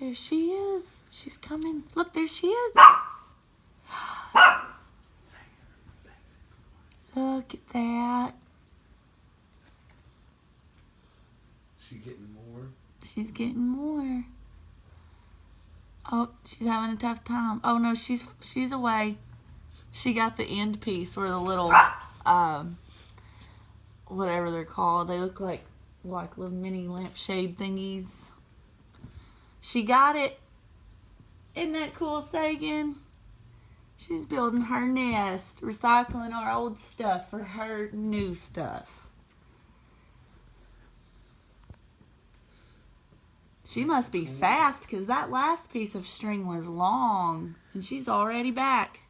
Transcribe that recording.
There she is. She's coming. Look, there she is. Look at that. She's getting more. She's getting more. Oh, she's having a tough time. Oh no, she's away. She got the end piece or the little whatever they're called. They look like little mini lampshade thingies. She got it. Isn't that cool, Sagan? She's building her nest, recycling our old stuff for her new stuff. She must be fast because that last piece of string was long. And she's already back.